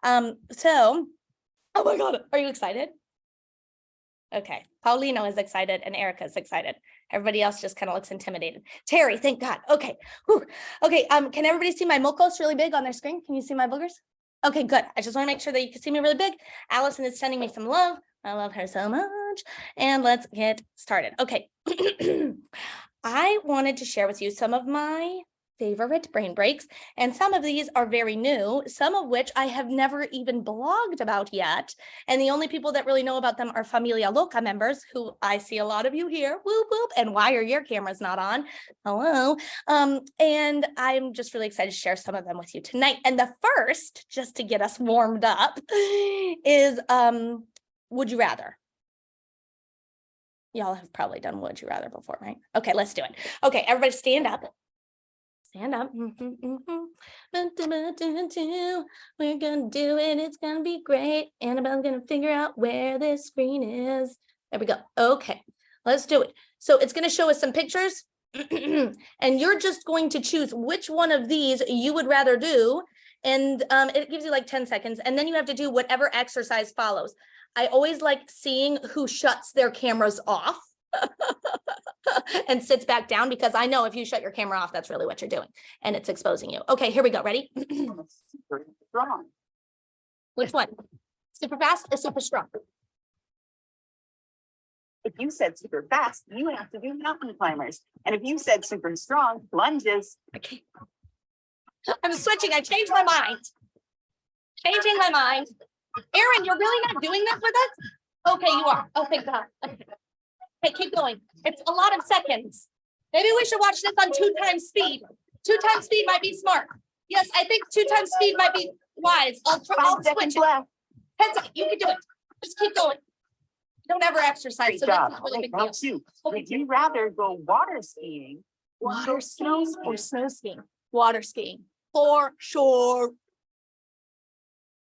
So, oh my God, are you excited? Okay, Paulino is excited and Erica is excited. Everybody else just kind of looks intimidated. Terry, thank God. Okay. Whew. Okay. Can everybody see my mocos really big on their screen? Can you see my boogers? Okay, good. I just want to make sure that you can see me really big. Allison is sending me some love. I love her so much. And let's get started. Okay. I wanted to share with you some of my favorite brain breaks, and some of these are very new, some of which I have never even blogged about yet. And the only people that really know about them are Familia Loca members, who I see a lot of you here. Whoop, whoop. And why are your cameras not on? Hello. And I'm just really excited to share some of them with you tonight. And the first, just to get us warmed up, is would you rather? Y'all have probably done would you rather before, right? Okay, let's do it. Okay, everybody stand up. Stand up. We're gonna do it. It's gonna be great. Annabelle's gonna figure out where this screen is. There we go. Okay, let's do it. So it's gonna show us some pictures, and you're just going to choose which one of these you would rather do. And it gives you like 10 seconds, and then you have to do whatever exercise follows. I always like seeing who shuts their cameras off. And sits back down, because I know if you shut your camera off, that's really what you're doing, and it's exposing you. Okay, here we go. Ready? Super strong. Which one? Super fast or super strong? If you said super fast, you have to do mountain climbers. And if you said super strong, lunges. Okay. I'm switching. I changed my mind. Changing my mind. Erin, you're really not doing this with us? Okay, you are. Oh, thank God. Okay, keep going. It's a lot of seconds. Maybe we should watch this on 2 times speed. 2 times speed might be smart. Yes, I think 2 times speed might be wise. I'll switch it. Left. 10 seconds. You can do it. Just keep going. Don't ever exercise. Great So job. this is really big Round deal. 2. Would you rather go water skiing or Water go skiing snow or skiing? snow skiing? Water skiing. For sure.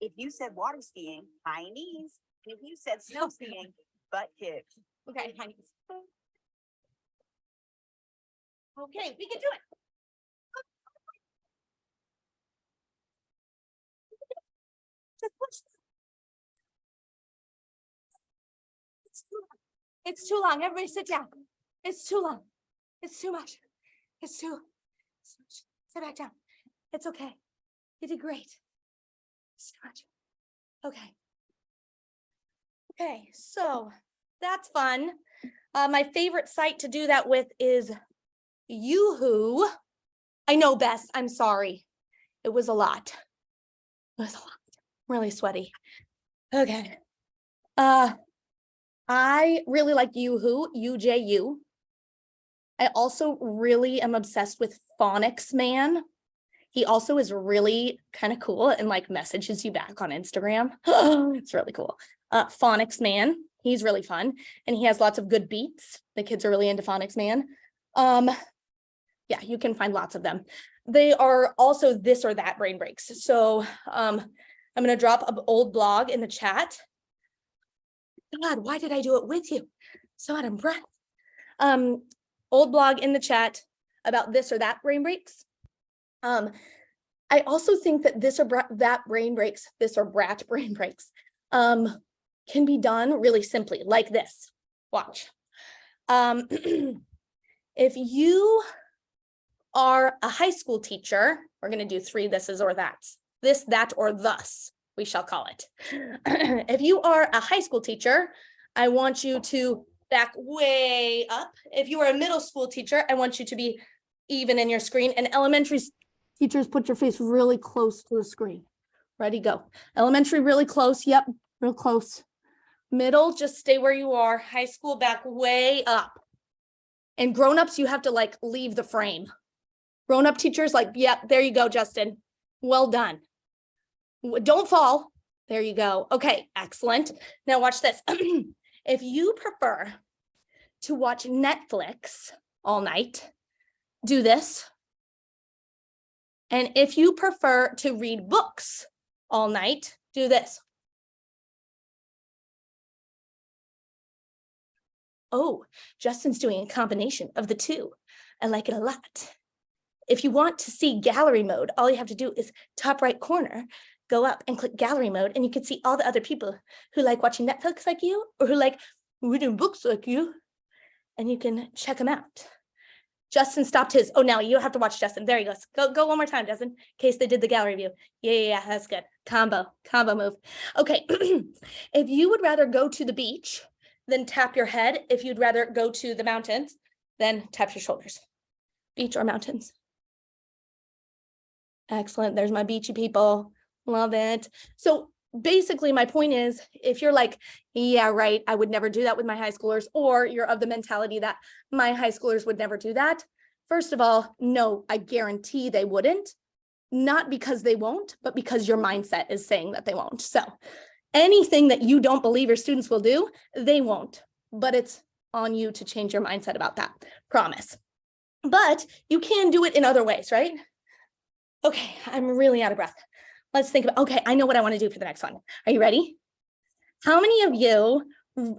If you said water skiing, high knees. And if you said snow skiing, butt kicks. Okay, honey. Okay, we can do it. Just push. It's too long. Everybody sit down. It's too long. It's too much. It's too much. Sit back down. It's okay. You did great. It's too much. Okay. Okay, so that's fun. My favorite site to do that with is Yoo-hoo. I know, Bess, I'm sorry. It was a lot. It was a lot. I'm really sweaty. Okay. I really like Yoo-hoo, UJU. I also really am obsessed with Phonics Man. He also is really kind of cool and like messages you back on Instagram. It's really cool. Phonics Man, he's really fun, and he has lots of good beats. The kids are really into Phonics Man. Yeah, you can find lots of them. They are also this or that brain breaks. So I'm gonna drop an old blog in the chat. God, why did I do it with you? So out of breath. Old blog in the chat about this or that brain breaks. I also think that this or that brain breaks, this or brat brain breaks, can be done really simply like this. Watch. If you are a high school teacher, we're going to do 3 thises or that's. This, that, or thus, we shall call it. If you are a high school teacher, I want you to back way up. If you are a middle school teacher, I want you to be even in your screen. And elementary teachers, put your face really close to the screen. Ready, go. Elementary, really close. Yep, real close. Middle, just stay where you are. High school, back way up. And grown-ups, you have to like leave the frame. Grown-up teachers, like, yep, there you go, Justin. Well done. Don't fall. There you go. Okay, excellent. Now watch this. If you prefer to watch Netflix all night, do this. And if you prefer to read books all night, do this. Oh, Justin's doing a combination of the two. I like it a lot. If you want to see gallery mode, all you have to do is top right corner, go up and click gallery mode, and you can see all the other people who like watching Netflix like you, or who like reading books like you, and you can check them out. Justin stopped his. Oh, now you have to watch Justin. There he goes. Go one more time, Justin, in case they did the gallery view. Yeah, that's good. Combo move. Okay, if you would rather go to the beach, then tap your head. If you'd rather go to the mountains, then tap your shoulders. Beach or mountains? Excellent. There's my beachy people. Love it. So basically my point is, if you're like, yeah, right, I would never do that with my high schoolers, or you're of the mentality that my high schoolers would never do that. First of all, no, I guarantee they wouldn't. Not because they won't, but because your mindset is saying that they won't. So anything that you don't believe your students will do, they won't. But it's on you to change your mindset about that. Promise. But you can do it in other ways, right? Okay, I'm really out of breath. Let's think about, okay, I know what I want to do for the next one. Are you ready? How many of you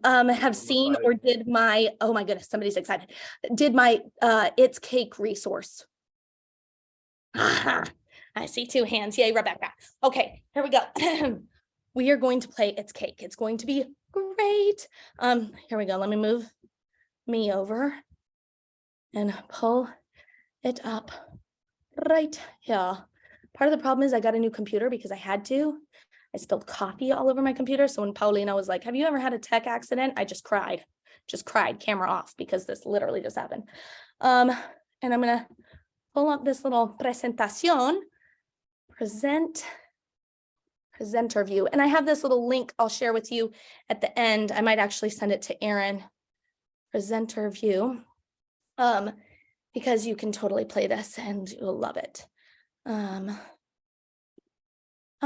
have seen or did my, oh my goodness, somebody's excited, did my It's Cake resource? I see 2 hands. Yay, Rebecca. Okay, here we go. We are going to play It's Cake. It's going to be great. Here we go. Let me move me over and pull it up right here. Part of the problem is I got a new computer because I had to. I spilled coffee all over my computer. So when Paulina was like, have you ever had a tech accident? I just cried, camera off, because this literally just happened. And I'm gonna pull up this little presentación, presenter view. And I have this little link I'll share with you at the end. I might actually send it to Aaron, presenter view, because you can totally play this and you'll love it. How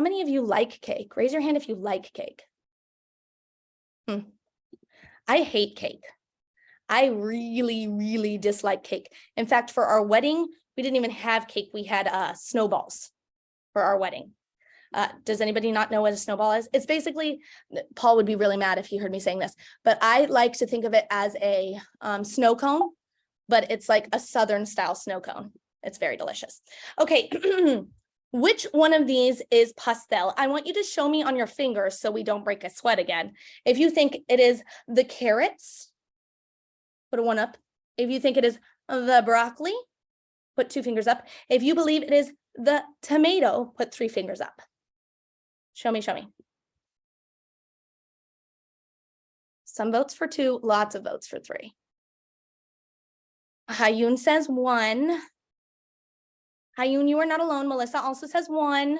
many of you like cake? Raise your hand if you like cake. I hate cake. I really, really dislike cake. In fact, for our wedding, we didn't even have cake. We had snowballs for our wedding. Does anybody not know what a snowball is? It's basically, Paul would be really mad if he heard me saying this, but I like to think of it as a snow cone, but it's like a Southern style snow cone. It's very delicious. Okay. Which one of these is pastel? I want you to show me on your fingers so we don't break a sweat again. If you think it is the carrots, put one up. If you think it is the broccoli, put 2 fingers up. If you believe it is the tomato, put 3 fingers up. Show me. Some votes for 2, lots of votes for 3. Hayun says 1. Hayun, you are not alone. Melissa also says 1.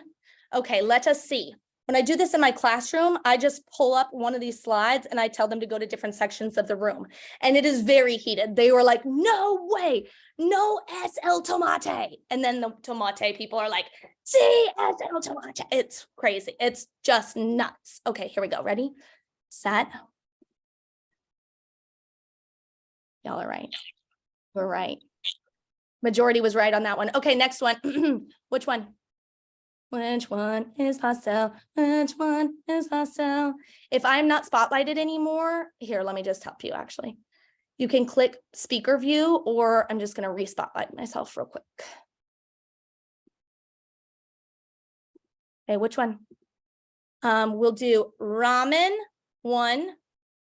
Okay, let us see. When I do this in my classroom, I just pull up one of these slides and I tell them to go to different sections of the room. And it is very heated. They were like, no way, no SL tomate. And then the tomate people are like, sí, SL tomate. It's crazy. It's just nuts. Okay, here we go. Ready, set. Y'all are right. We're right. Majority was right on that one. Okay, next one. Which one? Which one is pastel? Which one is pastel? If I'm not spotlighted anymore, here, let me just help you actually. You can click speaker view, or I'm just going to re-spotlight myself real quick. Okay, which one? We'll do ramen 1,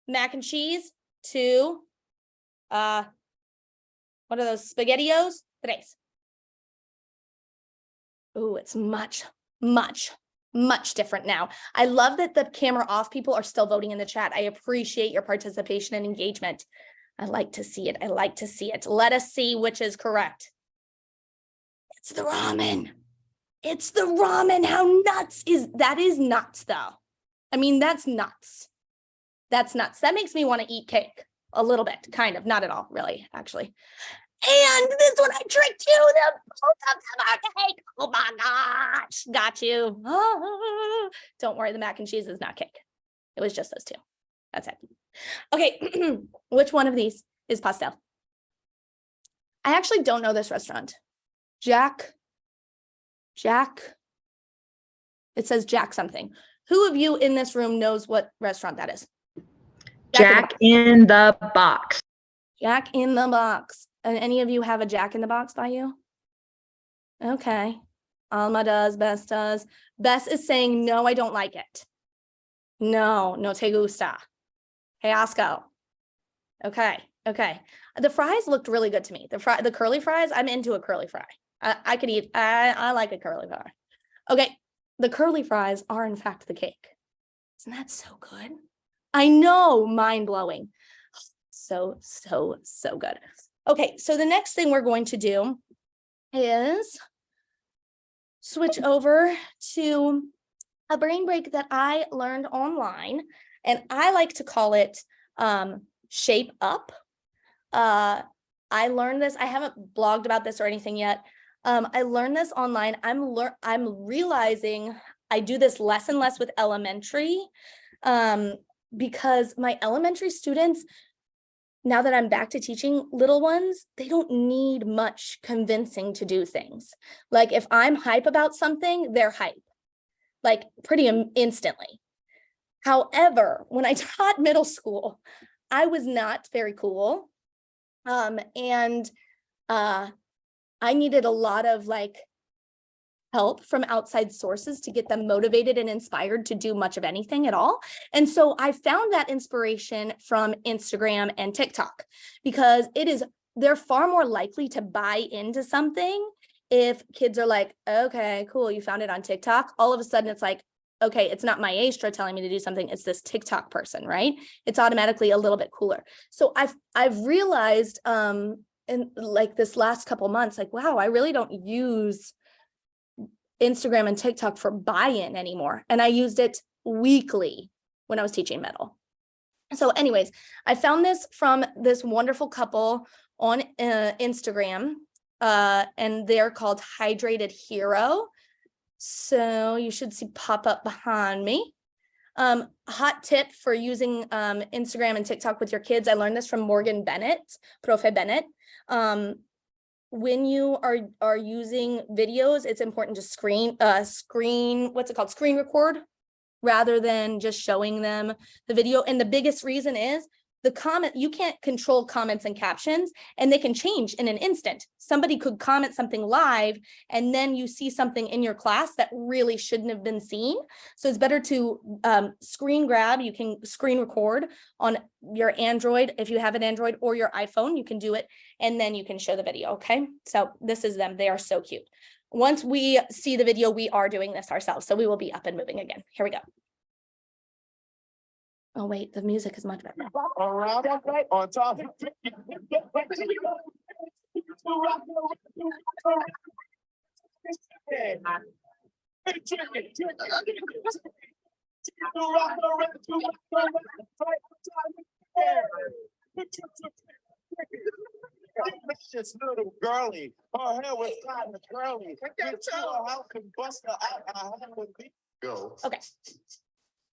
mac and cheese 2, what are those, SpaghettiOs 3. Oh, it's much different now. I love that the camera off people are still voting in the chat. I appreciate your participation and engagement. I like to see it. Let us see which is correct. It's the ramen. It's the ramen. How nuts is that? Is nuts though. I mean, that's nuts. That makes me want to eat cake a little bit, kind of, not at all, really, actually. And this one, I tricked you. Both of them are cake. Oh my gosh, got you. Oh, don't worry, the mac and cheese is not cake. It was just those 2. That's it. Okay, which one of these is pastel? I actually don't know this restaurant. Jack. It says Jack something. Who of you in this room knows what restaurant that is? Jack in the Box. Jack in the Box. And any of you have a Jack in the Box by you? Okay. Alma does, Bess does. Bess is saying, no, I don't like it. No, no te gusta. Hey, Asco. Okay, okay. The fries looked really good to me. The curly fries, I'm into a curly fry. I could eat, I like a curly fry. Okay, the curly fries are in fact the cake. Isn't that so good? I know, mind blowing. So good. Okay, so the next thing we're going to do is switch over to a brain break that I learned online, and I like to call it Shape Up. I learned this, I haven't blogged about this or anything yet. I learned this online. I'm realizing I do this less and less with elementary, because my elementary students, now that I'm back to teaching little ones, they don't need much convincing to do things. Like if I'm hype about something, they're hype, like pretty instantly. However, when I taught middle school, I was not very cool. And I needed a lot of like help from outside sources to get them motivated and inspired to do much of anything at all. And so I found that inspiration from Instagram and TikTok, because they're far more likely to buy into something if kids are like, okay, cool, you found it on TikTok. All of a sudden it's like, okay, it's not Maestra telling me to do something, it's this TikTok person, right? It's automatically a little bit cooler. So I've realized in like this last couple months, like, wow, I really don't use Instagram and TikTok for buy-in anymore. And I used it weekly when I was teaching middle. So anyways, I found this from this wonderful couple on Instagram, and they're called Hydrated Hero. So you should see pop up behind me. Hot tip for using Instagram and TikTok with your kids. I learned this from Morgan Bennett, Profe Bennett. When you are using videos, it's important to screen record rather than just showing them the video. And the biggest reason is you can't control comments and captions, and they can change in an instant. Somebody could comment something live and then you see something in your class that really shouldn't have been seen. So it's better to screen grab. You can screen record on your Android. If you have an Android or your iPhone, you can do it and then you can show the video. Okay. So this is them. They are so cute. Once we see the video, we are doing this ourselves. So we will be up and moving again. Here we go. Oh, wait, the music is much better. Around right on top. This little girly, her hair was kind of curly. How can bust her out? I had with me. Go. Okay.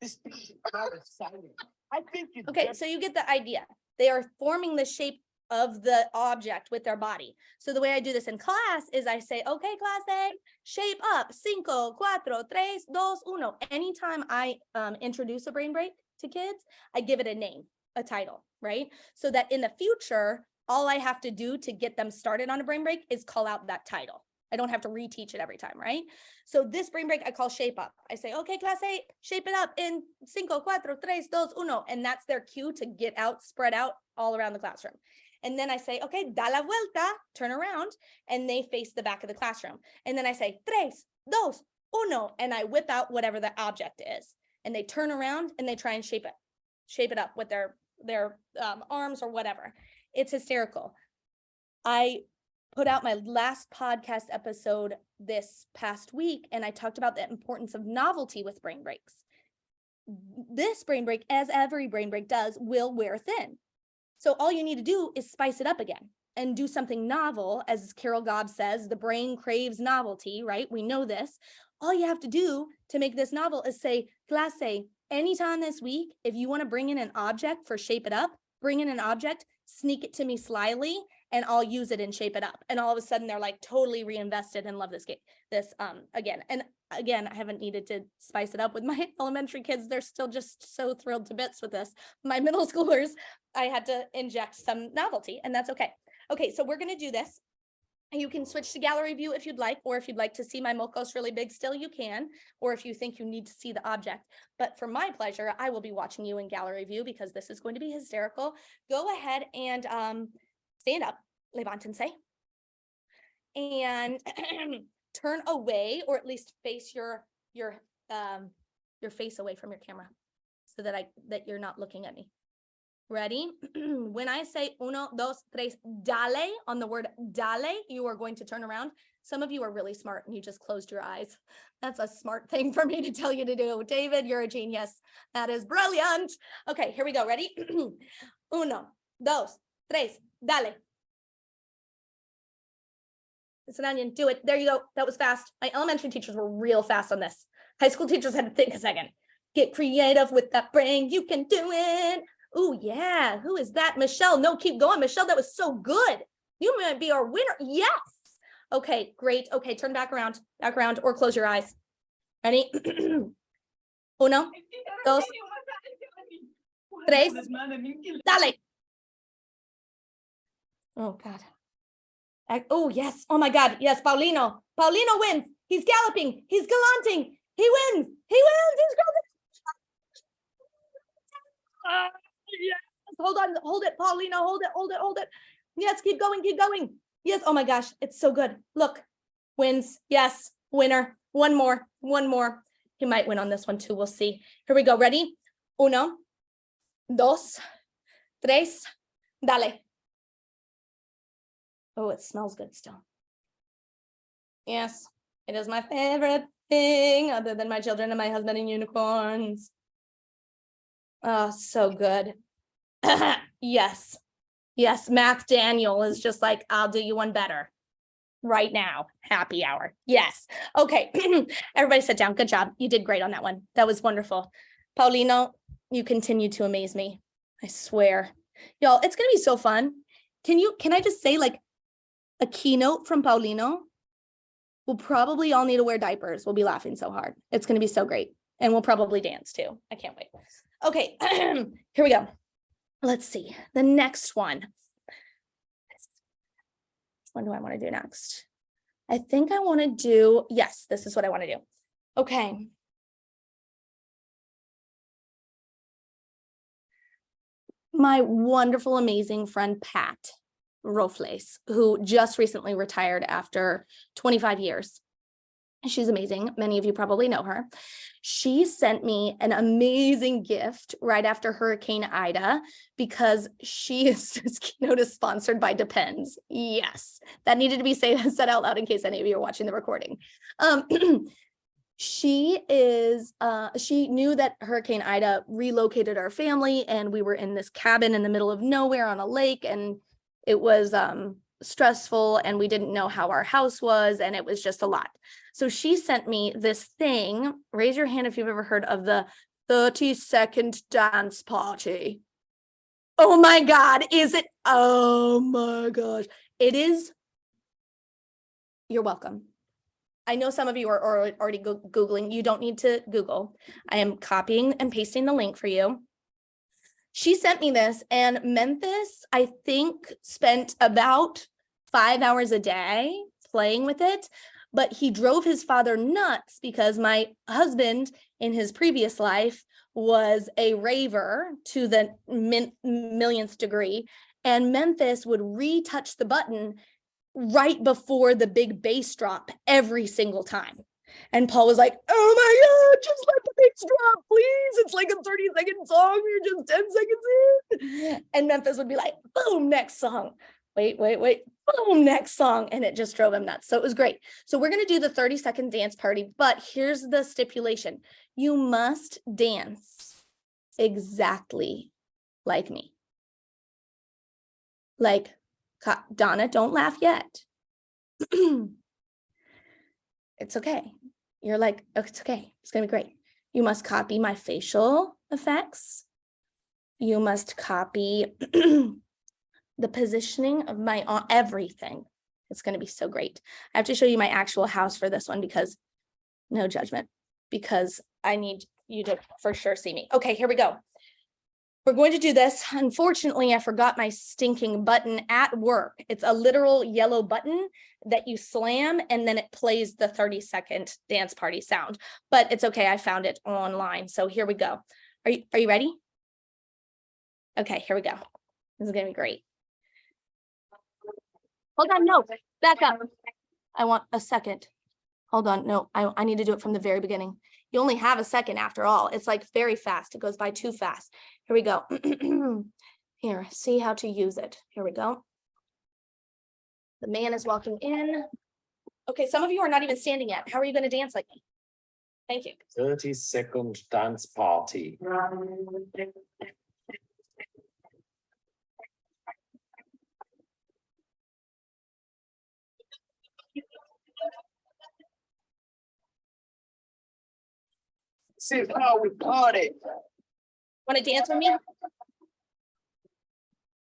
This is about exciting. I think it's Okay, so you get the idea. They are forming the shape of the object with their body. So the way I do this in class is I say, okay, clase, shape up, 5, 4, 3, 2, 1. Anytime I introduce a brain break to kids, I give it a name, a title, right? So that in the future, all I have to do to get them started on a brain break is call out that title. I don't have to reteach it every time, right? So this brain break I call shape up. I say, okay, class 8, shape it up in 5, 4, 3, 2, 1. And that's their cue to get out, spread out all around the classroom. And then I say, okay, da la vuelta, turn around, and they face the back of the classroom. And then I say, 3, 2, 1, and I whip out whatever the object is. And they turn around and they try and shape it up with their arms or whatever. It's hysterical. I put out my last podcast episode this past week, and I talked about the importance of novelty with brain breaks. This brain break, as every brain break does, will wear thin. So all you need to do is spice it up again and do something novel. As Carol Gobb says, the brain craves novelty, right? We know this. All you have to do to make this novel is say, clase, anytime this week, if you want to bring in an object for shape it up, bring in an object, sneak it to me slyly, and I'll use it and shape it up. And all of a sudden they're like totally reinvested and love this game, again. And again, I haven't needed to spice it up with my elementary kids. They're still just so thrilled to bits with this. My middle schoolers, I had to inject some novelty, and that's okay. Okay, so we're gonna do this. You can switch to gallery view if you'd like, or if you'd like to see my mocos really big still, you can, or if you think you need to see the object. But for my pleasure, I will be watching you in gallery view because this is going to be hysterical. Go ahead and stand up, levántense, and turn away, or at least face your face away from your camera so that you're not looking at me. Ready? When I say uno, dos, tres, dale, on the word dale, you are going to turn around. Some of you are really smart and you just closed your eyes. That's a smart thing for me to tell you to do. David, you're a genius. That is brilliant. Okay, here we go. Ready? Uno, dos, tres, dale. It's an onion. Do it. There you go. That was fast. My elementary teachers were real fast on this. High school teachers had to think a second. Get creative with that brain. You can do it. Oh, yeah. Who is that? Michelle. No, keep going. Michelle, that was so good. You might be our winner. Yes. Okay, great. Okay, turn back around, or close your eyes. Ready? Uno, dos, tres, dale. Oh, God. Oh, yes. Oh, my God. Yes, Paulino. Paulino wins. He's galloping. He's galanting. He wins. He wins. He's yes. Hold on. Hold it, Paulino. Hold it. Hold it. Hold it. Yes, keep going. Keep going. Yes. Oh, my gosh. It's so good. Look. Wins. Yes. Winner. One more. One more. He might win on this one, too. We'll see. Here we go. Ready? Uno, dos, tres, dale. Oh, it smells good still. Yes, it is my favorite thing other than my children and my husband and unicorns. Oh, so good. Yes. Yes, Math Daniel is just like, I'll do you one better. Right now, happy hour. Yes. Okay. Everybody sit down. Good job. You did great on that one. That was wonderful. Paulino, you continue to amaze me. I swear. Y'all, it's going to be so fun. Can I just say, like, a keynote from Paulino? We'll probably all need to wear diapers. We'll be laughing so hard. It's going to be so great. And we'll probably dance too. I can't wait. Okay, here we go. Let's see. The next one. What do I want to do next? I think I want to do, yes, this is what I want to do. Okay. My wonderful, amazing friend, Pat Rofles, who just recently retired after 25 years. She's amazing. Many of you probably know her. She sent me an amazing gift right after Hurricane Ida because this keynote is sponsored by Depends. Yes, that needed to be said out loud in case any of you are watching the recording. She knew that Hurricane Ida relocated our family and we were in this cabin in the middle of nowhere on a lake, and it was stressful and we didn't know how our house was and it was just a lot. So she sent me this thing. Raise your hand if you've ever heard of the 30-second dance party. Oh my God, is it? Oh my gosh. It is. You're welcome. I know some of you are already Googling. You don't need to Google. I am copying and pasting the link for you. She sent me this, and Memphis, I think, spent about 5 hours a day playing with it, but he drove his father nuts because my husband in his previous life was a raver to the millionth degree, and Memphis would retouch the button right before the big bass drop every single time. And Paul was like, oh my God, just let the bass drop, please. It's like a 30-second song. You're just 10 seconds in. And Memphis would be like, boom, next song. Wait, boom, next song. And it just drove him nuts. So it was great. So we're going to do the 30-second dance party, but here's the stipulation. You must dance exactly like me. Like, Donna, don't laugh yet. It's okay. You're like, oh, it's okay. It's going to be great. You must copy my facial effects. You must copy the positioning of my everything. It's going to be so great. I have to show you my actual house for this one because no judgment, because I need you to for sure see me. Okay, here we go. We're going to do this. Unfortunately, I forgot my stinking button at work. It's a literal yellow button that you slam and then it plays the 30-second dance party sound. But it's okay, I found it online. So here we go. Are you ready? Okay, here we go. This is gonna be great. Hold on, no, back up. I want a second. Hold on, no, I need to do it from the very beginning. You only have a second after all. It's like very fast. It goes by too fast. Here we go. Here, see how to use it. Here we go. The man is walking in. Okay, some of you are not even standing yet. How are you going to dance like me? Thank you. 30-second dance party. See how we party. Want to dance with me?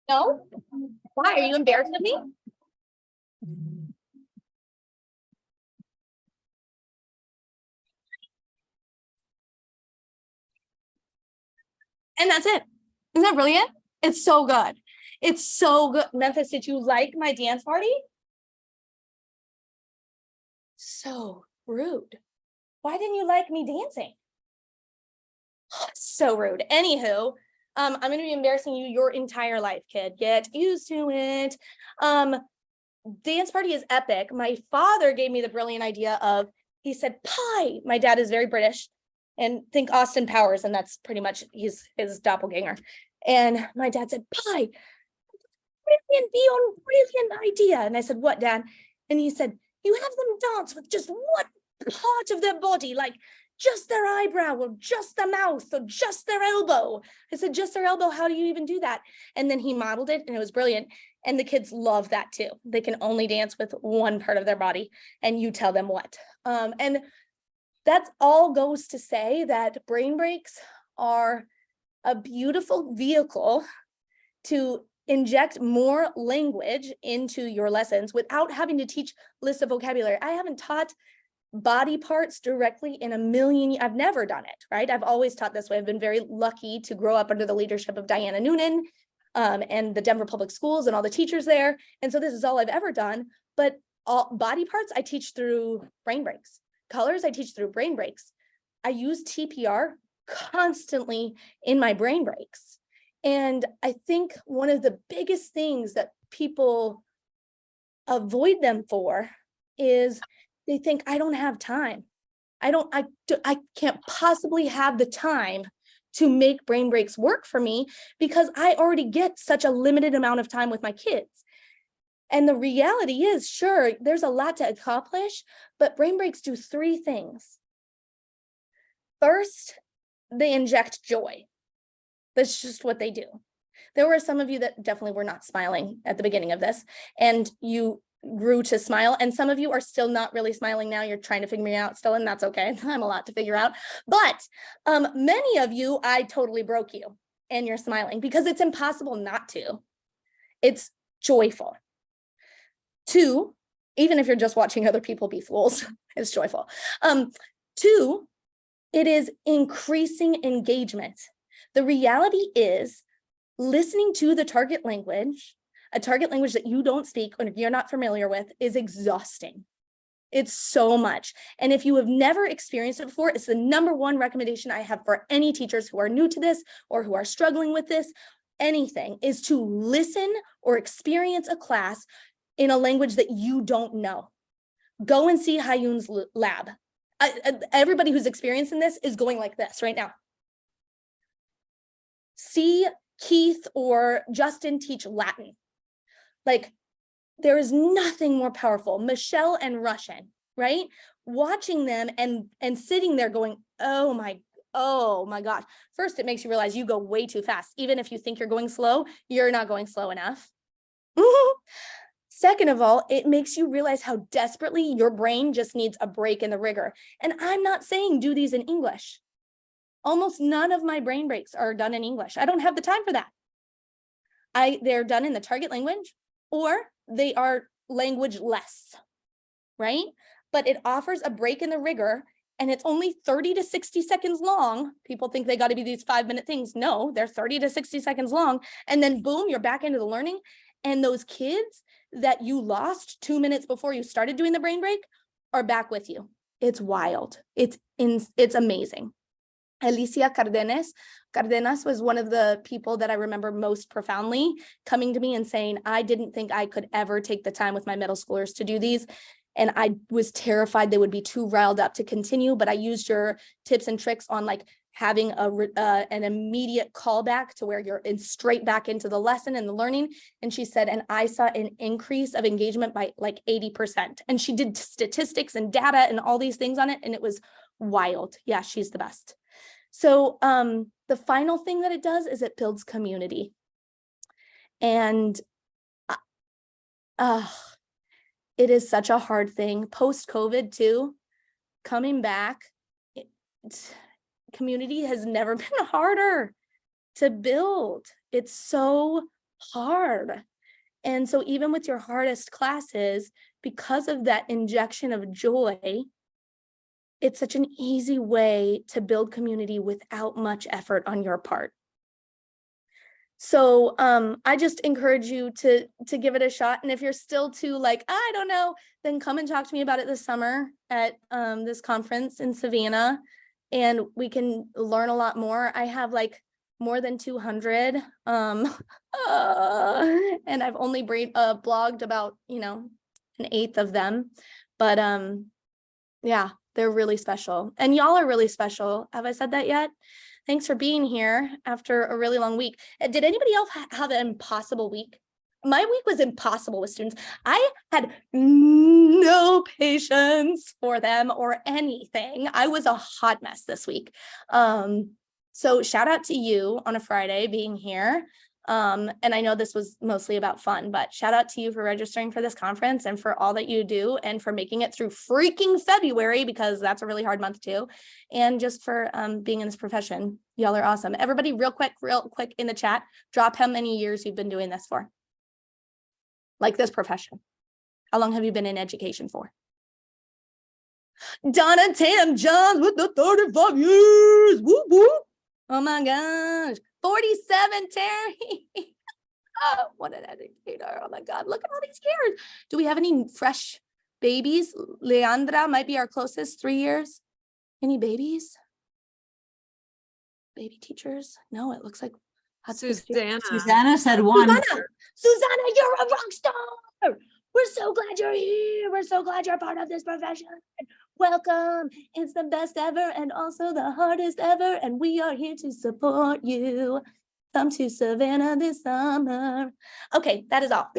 No? Why? Are you embarrassed of me? And that's it. Isn't that brilliant? It's so good. It's so good. Memphis, did you like my dance party? So rude. Why didn't you like me dancing? So rude. Anywho, I'm going to be embarrassing you your entire life, kid. Get used to it. Dance party is epic. My father gave me the brilliant idea of, he said, pie. My dad is very British and think Austin Powers, and that's pretty much his doppelganger. And my dad said, pie, brilliant idea. And I said, what, Dad? And he said, you have them dance with just one part of their body, like just their eyebrow or just the mouth or just their elbow. I said, just their elbow, how do you even do that? And then he modeled it and it was brilliant. And the kids love that too. They can only dance with one part of their body and you tell them what. And that's all goes to say that brain breaks are a beautiful vehicle to inject more language into your lessons without having to teach lists of vocabulary. I haven't taught body parts directly in a million. I've never done it, right? I've always taught this way. I've been very lucky to grow up under the leadership of Diana Noonan and the Denver Public Schools and all the teachers there. And so this is all I've ever done. But all body parts I teach through brain breaks. Colors I teach through brain breaks. I use TPR constantly in my brain breaks. And I think one of the biggest things that people avoid them for is they think I don't have time. I can't possibly have the time to make brain breaks work for me because I already get such a limited amount of time with my kids. And the reality is, sure, there's a lot to accomplish, but brain breaks do three things. First, they inject joy. That's just what they do. There were some of you that definitely were not smiling at the beginning of this, and you grew to smile, and some of you are still not really smiling now. You're trying to figure me out still, and that's okay. I'm a lot to figure out. But many of you, I totally broke you, and you're smiling because it's impossible not to. It's joyful. Two, even if you're just watching other people be fools, it's joyful. Two, it is increasing engagement. The reality is listening to the target language, a target language that you don't speak or you're not familiar with, is exhausting. It's so much. And if you have never experienced it before, it's the number one recommendation I have for any teachers who are new to this or who are struggling with this, anything, is to listen or experience a class in a language that you don't know. Go and see Hayun's lab. Everybody who's experiencing this is going like this right now. See Keith or Justin teach Latin. Like, there is nothing more powerful. Michelle and Russian, right? Watching them and sitting there going, oh my gosh. First, it makes you realize you go way too fast. Even if you think you're going slow, you're not going slow enough. Second of all, it makes you realize how desperately your brain just needs a break in the rigor. And I'm not saying do these in English. Almost none of my brain breaks are done in English. I don't have the time for that. They're done in the target language, or they are language less, right? But it offers a break in the rigor and it's only 30 to 60 seconds long. People think they got to be these 5-minute things. No, they're 30 to 60 seconds long. And then boom, you're back into the learning. And those kids that you lost 2 minutes before you started doing the brain break are back with you. It's wild. It's amazing. Alicia Cardenas was one of the people that I remember most profoundly coming to me and saying, I didn't think I could ever take the time with my middle schoolers to do these. And I was terrified they would be too riled up to continue, but I used your tips and tricks on like having an immediate callback to where you're straight back into the lesson and the learning. And she said, and I saw an increase of engagement by like 80%. And she did statistics and data and all these things on it. And it was wild. Yeah, she's the best. So the final thing that it does is it builds community. And it is such a hard thing post-COVID too. Coming back, community has never been harder to build. It's so hard. And so even with your hardest classes, because of that injection of joy, it's such an easy way to build community without much effort on your part. So I just encourage you to give it a shot. And if you're still too like, I don't know, then come and talk to me about it this summer at this conference in Savannah, and we can learn a lot more. I have like more than 200 and I've only blogged about, an 1/8 of them. But yeah, they're really special. And y'all are really special. Have I said that yet? Thanks for being here after a really long week. Did anybody else have an impossible week? My week was impossible with students. I had no patience for them or anything. I was a hot mess this week. So shout out to you on a Friday being here. And I know this was mostly about fun, but shout out to you for registering for this conference and for all that you do and for making it through freaking February, because that's a really hard month too. And just for being in this profession. Y'all are awesome. Everybody real quick in the chat, drop how many years you've been doing this for. Like this profession. How long have you been in education for? Donna Tam John with the 35 years. Whoop, whoop. Oh my gosh. 47, Terry. Oh, what an educator. Oh my God. Look at all these years. Do we have any fresh babies? Leandra might be our closest, 3 years. Any babies? Baby teachers? No, it looks like Susanna. Susanna said one. Susanna, you're a rock star. We're so glad you're here. We're so glad you're part of this profession. Welcome. It's the best ever and also the hardest ever. And we are here to support you. Come to Savannah this summer. Okay, that is all.